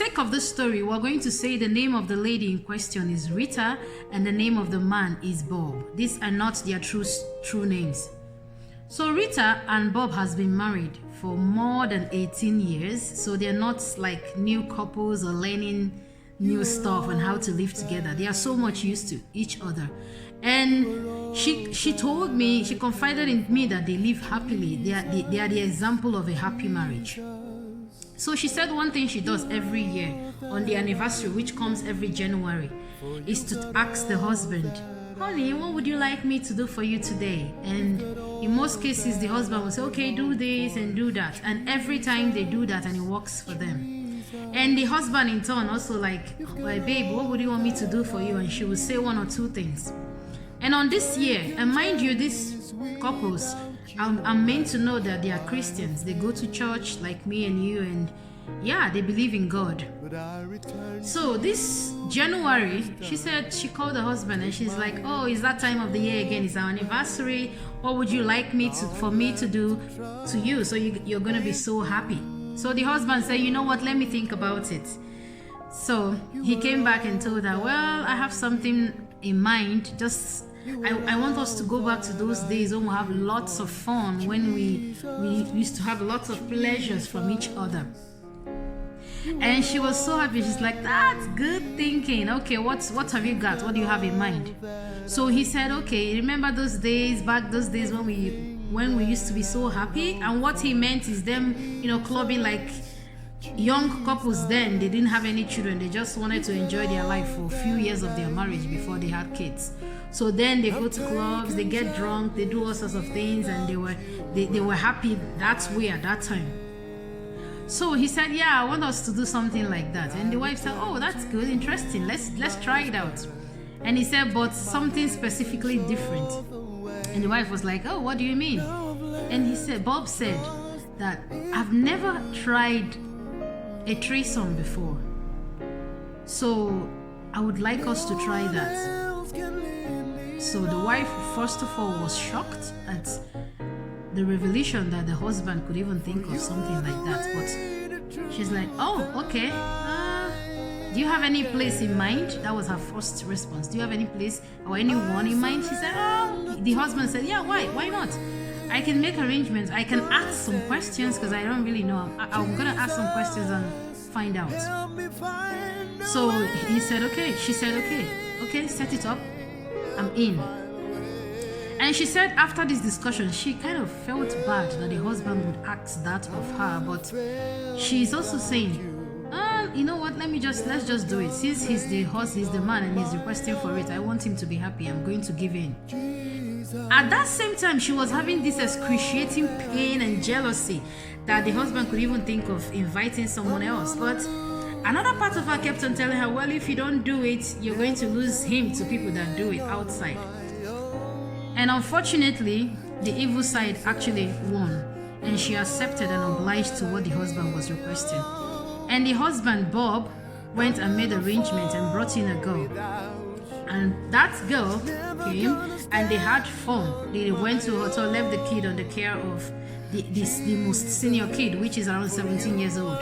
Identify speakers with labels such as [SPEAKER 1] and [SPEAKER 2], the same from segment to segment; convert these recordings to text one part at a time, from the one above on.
[SPEAKER 1] sake of this story, we're going to say the name of the lady in question is Rita and the name of the man is Bob. These are not their true names. So Rita and Bob has been married for more than 18 years. So they're not like new couples or learning new stuff and how to live together. They are so much used to each other. And she told me, she confided in me that they live happily. They are the example of a happy marriage. So she said one thing she does every year on the anniversary, which comes every January, is to ask the husband, honey, what would you like me to do for you today? And in most cases, the husband will say, okay, do this and do that. And every time they do that, and it works for them. And the husband in turn also like, well, babe, what would you want me to do for you? And she will say one or two things. And on this year, and mind you, these couples, I'm meant to know that they are Christians. They go to church like me and you, and yeah, they believe in God. So this January, she said she called the husband and she's like, oh, it's that time of the year again. It's our anniversary. What would you like me for me to do to you? So you're going to be so happy. So the husband said, you know what, let me think about it. So he came back and told her, well, I have something in mind. Just I want us to go back to those days when we have lots of fun, when we used to have lots of pleasures from each other. And she was so happy. She's like, that's good thinking. Okay, what have you got? What do you have in mind? So he said, okay, remember those days, back those days when we used to be so happy? And what he meant is them, clubbing like young couples then. They didn't have any children. They just wanted to enjoy their life for a few years of their marriage before they had kids. So then they go to clubs, they get drunk, they do all sorts of things, and they were happy that way at that time. So he said, yeah, I want us to do something like that. And the wife said, oh, that's good, interesting, let's try it out. And he said, but something specifically different. And the wife was like, oh, what do you mean? And Bob said that I've never tried a threesome before, so I would like us to try that. So the wife, first of all, was shocked at the revelation that the husband could even think of something like that. But she's like, oh, okay. Do you have any place in mind? That was her first response. Do you have any place or anyone in mind? She said, oh. The husband said, yeah, why not? I can make arrangements. I can ask some questions because I don't really know. I'm going to ask some questions and find out. So he said, okay. She said, okay, set it up. I'm in. And she said after this discussion, she kind of felt bad that the husband would ask that of her, but she's also saying, you know what, let's just do it. Since he's the man and he's requesting for it, I want him to be happy. I'm going to give in. At that same time, she was having this excruciating pain and jealousy that the husband could even think of inviting someone else. But another part of her kept on telling her, well, if you don't do it, you're going to lose him to people that do it outside. And unfortunately, the evil side actually won, and she accepted and obliged to what the husband was requesting. And the husband, Bob, went and made arrangements and brought in a girl. And that girl came and they had fun. They went to a hotel, left the kid on the care of the most senior kid, which is around 17 years old.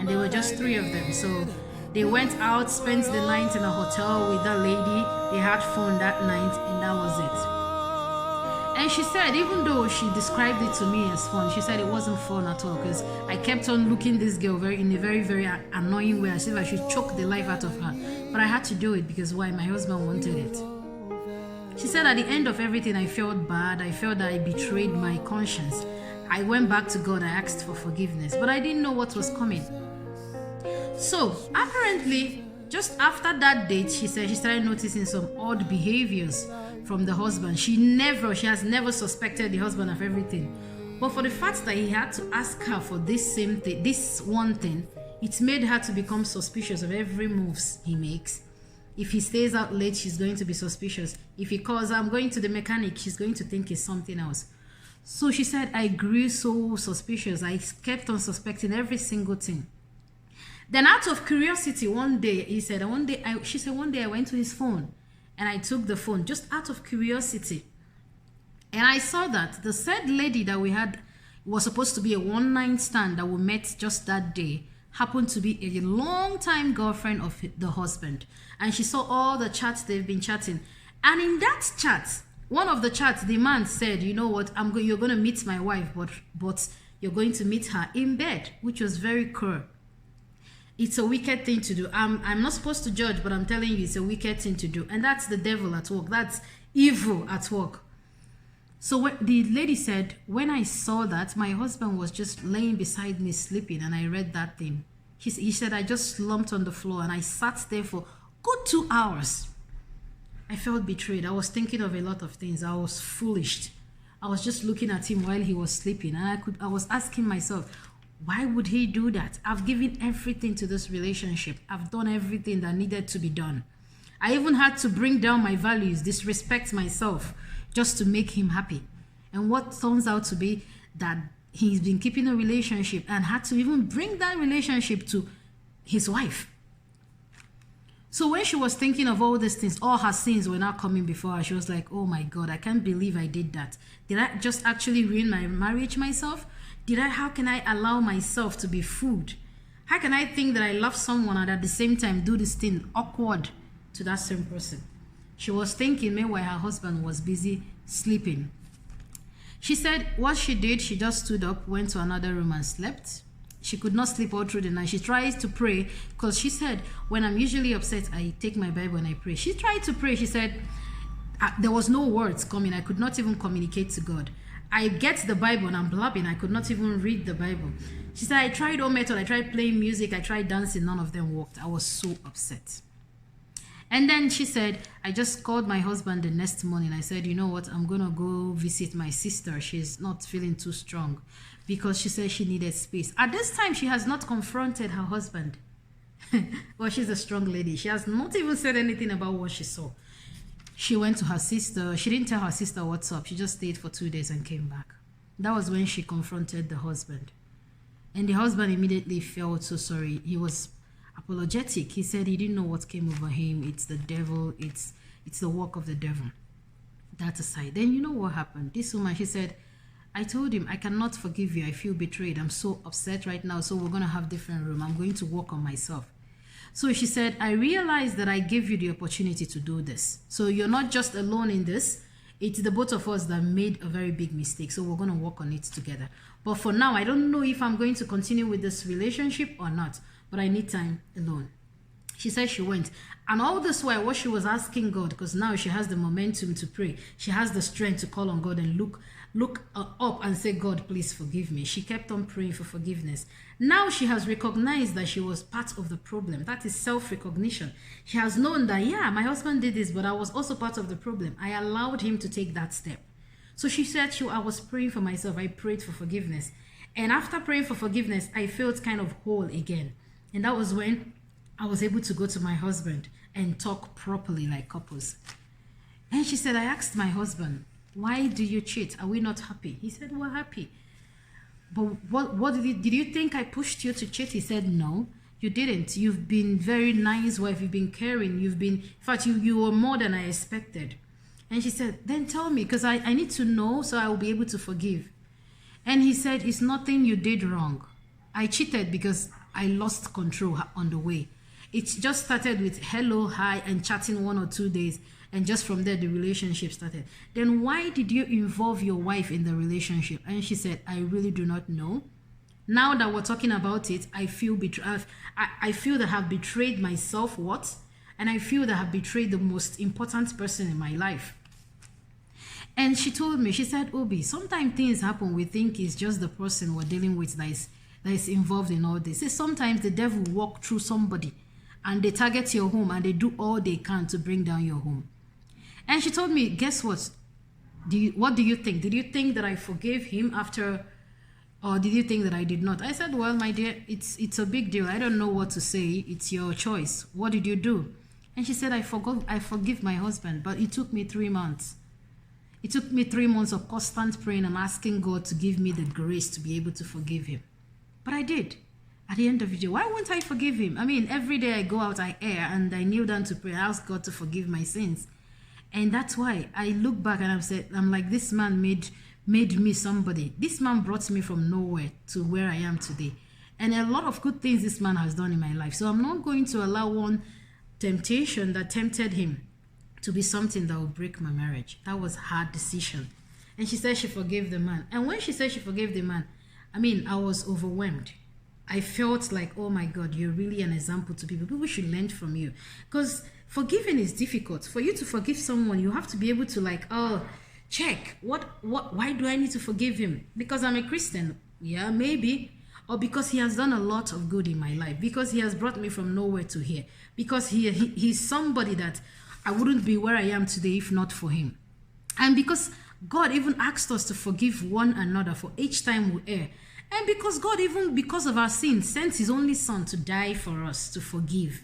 [SPEAKER 1] And there were just 3 of them. So they went out, spent the night in a hotel with that lady. They had fun that night, and that was it. And she said, even though she described it to me as fun, she said it wasn't fun at all, because I kept on looking this girl in a very, very annoying way, as if I should choke the life out of her. But I had to do it because why? My husband wanted it. She said at the end of everything, I felt bad. I felt that I betrayed my conscience. I went back to God. I asked for forgiveness, but I didn't know what was coming. So apparently, just after that date, she said she started noticing some odd behaviors from the husband. She has never suspected the husband of everything. But for the fact that he had to ask her for this same thing, this one thing, it made her to become suspicious of every moves he makes. If he stays out late, she's going to be suspicious. If he calls, I'm going to the mechanic, she's going to think it's something else. So she said, I grew so suspicious. I kept on suspecting every single thing. Then out of curiosity, one day she said, one day I went to his phone and I took the phone just out of curiosity. And I saw that the said lady that we had was supposed to be a one-night stand that we met just that day, happened to be a long-time girlfriend of the husband. And she saw all the chats they've been chatting. And in that chat, one of the chats, the man said, you know what, you're going to meet my wife, but you're going to meet her in bed, which was very cruel. It's a wicked thing to do. I'm not supposed to judge, but I'm telling you, it's a wicked thing to do. And that's the devil at work. That's evil at work. So the lady said, when I saw that, my husband was just laying beside me sleeping, and I read that thing. He said, I just slumped on the floor and I sat there for good 2 hours. I felt betrayed. I was thinking of a lot of things. I was foolish. I was just looking at him while he was sleeping, and I was asking myself, why would he do that? I've given everything to this relationship. I've done everything that needed to be done. I even had to bring down my values, disrespect myself, just to make him happy. And what turns out to be that he's been keeping a relationship and had to even bring that relationship to his wife. So when she was thinking of all these things, all her sins were now coming before her. She was like, oh my God, I can't believe I did that. Did I just actually ruin my marriage myself? How can I allow myself to be fooled? How can I think that I love someone and at the same time do this thing awkward to that same person? She was thinking, meanwhile her husband was busy sleeping. She said what she did, she just stood up, went to another room and slept. She could not sleep all through the night. She tried to pray because she said, when I'm usually upset, I take my Bible and I pray. She tried to pray. She said, there was no words coming. I could not even communicate to God. I get the Bible and I'm blabbing. I could not even read the Bible. She said, I tried all methods. I tried playing music. I tried dancing. None of them worked. I was so upset. And then she said, I just called my husband the next morning. I said, you know what? I'm going to go visit my sister. She's not feeling too strong because she said she needed space. At this time, she has not confronted her husband. Well, she's a strong lady. She has not even said anything about what she saw. She went to her sister. She didn't tell her sister what's up. She just stayed for 2 days and came back. That was when she confronted the husband. And the husband immediately felt so sorry. He was apologetic. He said he didn't know what came over him. It's the devil. It's the work of the devil. That aside. Then you know what happened? This woman, she said, I told him, I cannot forgive you. I feel betrayed. I'm so upset right now. So we're going to have different room. I'm going to work on myself. So she said, I realized that I gave you the opportunity to do this. So you're not just alone in this. It's the both of us that made a very big mistake. So we're going to work on it together. But for now, I don't know if I'm going to continue with this relationship or not. But I need time alone. She said she went. And all this while, what she was asking God, because now she has the momentum to pray. She has the strength to call on God and look up and say, God, please forgive me. She kept on praying for forgiveness. Now she has recognized that she was part of the problem. That is self-recognition. She has known that, yeah, my husband did this, but I was also part of the problem. I allowed him to take that step. So she said, I was praying for myself. I prayed for forgiveness. And after praying for forgiveness, I felt kind of whole again. And that was when I was able to go to my husband and talk properly like couples. And she said, I asked my husband, why do you cheat? Are we not happy? He said, we're happy. But what did you think I pushed you to cheat? He said, no, you didn't. You've been very nice wife. You've been caring. In fact, you were more than I expected. And she said, then tell me, because I need to know so I will be able to forgive. And he said, it's nothing you did wrong. I cheated because I lost control on the way. It just started with hello, hi, and chatting 1 or 2 days. And just from there, the relationship started. Then why did you involve your wife in the relationship? And she said, I really do not know. Now that we're talking about it, I feel I feel that I've betrayed my self-worth. And I feel that I've betrayed the most important person in my life. And she told me, she said, Obi, sometimes things happen. We think it's just the person we're dealing with that is involved in all this. Sometimes the devil walk through somebody and they target your home and they do all they can to bring down your home. And she told me, guess what? What do you think? Did you think that I forgave him after, or did you think that I did not? I said, well, my dear, it's a big deal. I don't know what to say. It's your choice. What did you do? And she said, I forgive my husband, but it took me 3 months. It took me 3 months of constant praying and asking God to give me the grace to be able to forgive him. But I did. At the end of the day, why won't I forgive him? I mean, every day I go out, I err, and I kneel down to pray. I ask God to forgive my sins. And that's why I look back and I'm like, this man made me somebody. This man brought me from nowhere to where I am today. and a lot of good things this man has done in my life. So I'm not going to allow one temptation that tempted him to be something that will break my marriage. That was her decision. And she said she forgave the man. And when she said she forgave the man, I was overwhelmed. I felt like, oh my God, you're really an example to people. People should learn from you. Because forgiving is difficult. For you to forgive someone, you have to be able to check. Why do I need to forgive him? Because I'm a Christian. Yeah, maybe. Or because he has done a lot of good in my life. Because he has brought me from nowhere to here. Because he's somebody that I wouldn't be where I am today if not for him. And because God even asked us to forgive one another for each time we err. And because God, even because of our sins, sent his only son to die for us, to forgive.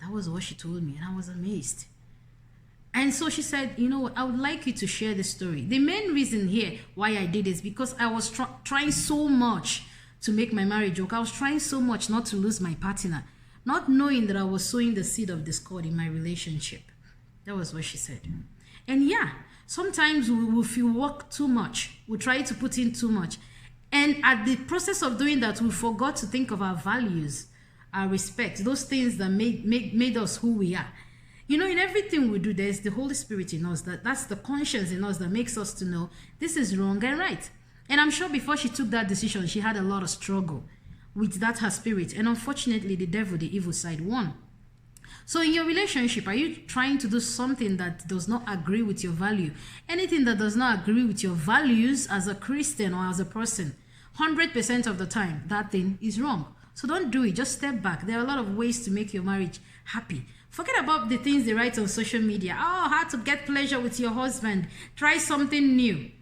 [SPEAKER 1] That was what she told me, and I was amazed. And so she said, you know what, I would like you to share the story. The main reason here why I did is because I was trying so much to make my marriage work. I was trying so much not to lose my partner, not knowing that I was sowing the seed of discord in my relationship. That was what she said. And yeah, sometimes if we work too much, we try to put in too much. And at the process of doing that, we forgot to think of our values, our respect, those things that made us who we are. You know, in everything we do, there's the Holy Spirit in us. That's the conscience in us that makes us to know this is wrong and right. And I'm sure before she took that decision, she had a lot of struggle with that her spirit. And unfortunately, the devil, the evil side, won. So in your relationship, are you trying to do something that does not agree with your value? Anything that does not agree with your values as a Christian or as a person, 100% of the time, that thing is wrong. So don't do it. Just step back. There are a lot of ways to make your marriage happy. Forget about the things they write on social media. Oh, how to get pleasure with your husband. Try something new.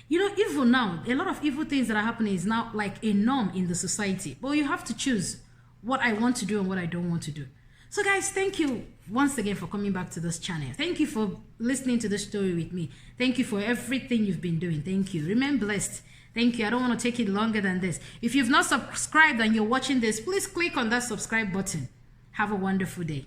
[SPEAKER 1] You know, evil now, a lot of evil things that are happening is now like a norm in the society. But you have to choose what I want to do and what I don't want to do. So guys, thank you once again for coming back to this channel. Thank you for listening to this story with me. Thank you for everything you've been doing. Thank you. Remain blessed. Thank you. I don't want to take it longer than this. If you've not subscribed and you're watching this, please click on that subscribe button. Have a wonderful day.